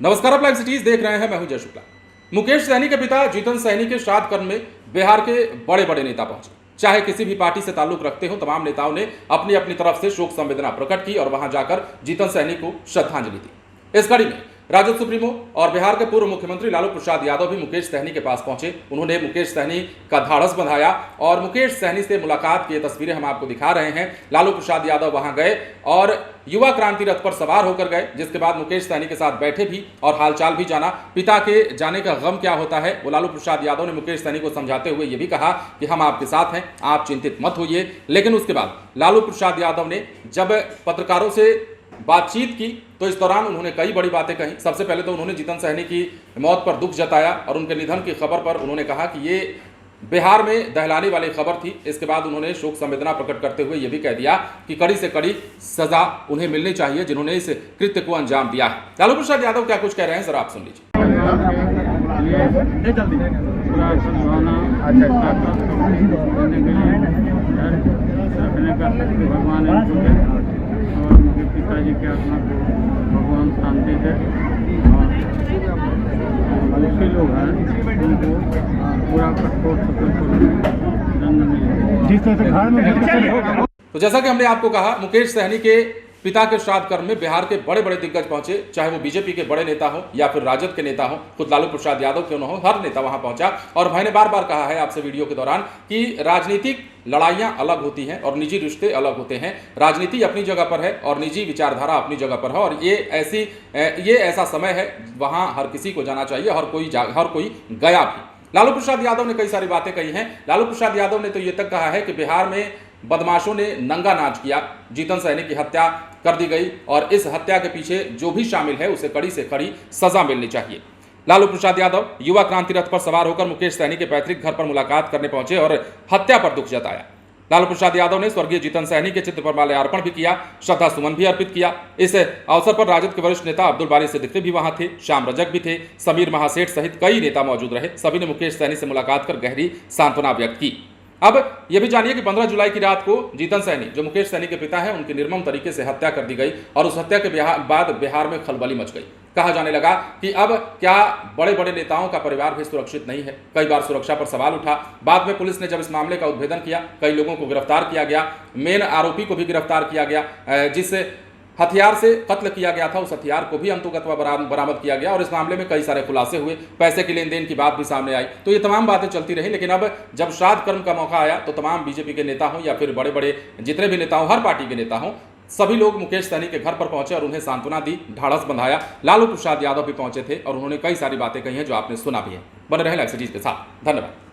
नमस्कार, आप live cities देख रहे हैं। मैं हूं जय शुक्ला। मुकेश सहनी के पिता जीतन सहनी के श्राद्ध कर्म में बिहार के बड़े बड़े नेता पहुंचे। चाहे किसी भी पार्टी से ताल्लुक रखते हो, तमाम नेताओं ने अपनी अपनी तरफ से शोक संवेदना प्रकट की और वहां जाकर जीतन सहनी को श्रद्धांजलि दी। इस कड़ी में राजद सुप्रीमो और बिहार के पूर्व मुख्यमंत्री लालू प्रसाद यादव भी मुकेश सहनी के पास पहुंचे। उन्होंने मुकेश सहनी का ढाढ़स बंधाया और मुकेश सहनी से मुलाकात की तस्वीरें हम आपको दिखा रहे हैं। लालू प्रसाद यादव वहां गए और युवा क्रांति रथ पर सवार होकर गए, जिसके बाद मुकेश सहनी के साथ बैठे भी और हालचाल भी जाना। पिता के जाने का गम क्या होता है वो लालू प्रसाद यादव ने मुकेश सहनी को समझाते हुए ये भी कहा कि हम आपके साथ हैं, आप चिंतित मत होइए। लेकिन उसके बाद लालू प्रसाद यादव ने जब पत्रकारों से बातचीत की तो इस दौरान उन्होंने कई बड़ी बातें कही। सबसे पहले तो उन्होंने जीतन सहनी की मौत पर दुख जताया और उनके निधन की खबर पर उन्होंने कहा कि ये बिहार में दहलाने वाली खबर थी। इसके बाद उन्होंने शोक संवेदना प्रकट करते हुए यह भी कह दिया कि कड़ी से कड़ी सजा उन्हें मिलनी चाहिए जिन्होंने इस कृत्य को अंजाम दिया है। लालू प्रसाद यादव क्या कुछ कह रहे हैं, जरा आप सुन लीजिए। पिताजी के आत्मा को भगवान शांति दे और दूसरे लोग हैं उनको पूरा कठोर दंड मिले जिस तरह से घर में। तो जैसा कि हमने आपको कहा, मुकेश सहनी के पिता के श्राद्ध कर्म में बिहार के बड़े बड़े दिग्गज पहुंचे, चाहे वो बीजेपी के बड़े नेता हो या फिर राजद के नेता हो, खुद लालू प्रसाद यादव क्यों न हो, हर नेता वहां पहुंचा। और मैंने बार बार कहा है आपसे वीडियो के दौरान कि राजनीतिक लड़ाइयां अलग होती हैं और निजी रिश्ते अलग होते हैं। राजनीति अपनी जगह पर है और निजी विचारधारा अपनी जगह पर है और ये ऐसा समय है वहां हर किसी को जाना चाहिए, हर कोई गया भी। लालू प्रसाद यादव ने कई सारी बातें कही हैं। लालू प्रसाद यादव ने तो ये तक कहा है कि बिहार में बदमाशों ने नंगा नाच किया, जीतन सहनी की हत्या कर दी गई और इस हत्या के पीछे जो भी शामिल है उसे कड़ी से कड़ी सजा मिलनी चाहिए। लालू प्रसाद यादव युवा क्रांति रथ पर सवार होकर मुकेश सहनी के पैतृक घर पर मुलाकात करने पहुंचे और हत्या पर दुख जताया। लालू प्रसाद यादव ने स्वर्गीय जीतन सहनी के चित्र पर माल्यार्पण भी किया, श्रद्धा सुमन भी अर्पित किया। इस अवसर पर राजद के वरिष्ठ नेता अब्दुल बारी सिद्दीकी भी वहां थे, श्याम रजक भी थे, समीर महासेठ सहित कई नेता मौजूद रहे। सभी ने मुकेश सहनी से मुलाकात कर गहरी सांत्वना व्यक्त की। अब यह भी जानिए कि 15 जुलाई की रात को जीतन सहनी, जो मुकेश सहनी के पिता हैं, उनकी निर्मम तरीके से हत्या कर दी गई और उस हत्या के बाद बिहार में खलबली मच गई। कहा जाने लगा कि अब क्या बड़े बड़े नेताओं का परिवार भी सुरक्षित नहीं है। कई बार सुरक्षा पर सवाल उठा। बाद में पुलिस ने जब इस मामले का उद्भेदन किया, कई लोगों को गिरफ्तार किया गया, मेन आरोपी को भी गिरफ्तार किया गया, जिस हथियार से कत्ल किया गया था उस हथियार को भी अंतुगत्वा बरामद किया गया और इस मामले में कई सारे खुलासे हुए। पैसे की लेन देन की बात भी सामने आई। तो ये तमाम बातें चलती रही। लेकिन अब जब श्राद्ध कर्म का मौका आया तो तमाम बीजेपी के नेता हों या फिर बड़े बड़े जितने भी नेता हों, हर पार्टी के नेता हों, सभी लोग मुकेश सहनी के घर पर पहुंचे और उन्हें सांत्वना दी, ढाढ़स बंधाया। लालू प्रसाद यादव भी पहुंचे थे और उन्होंने कई सारी बातें कही हैं जो आपने सुना भी है। बने रहे लाइव सिटीज के साथ। धन्यवाद।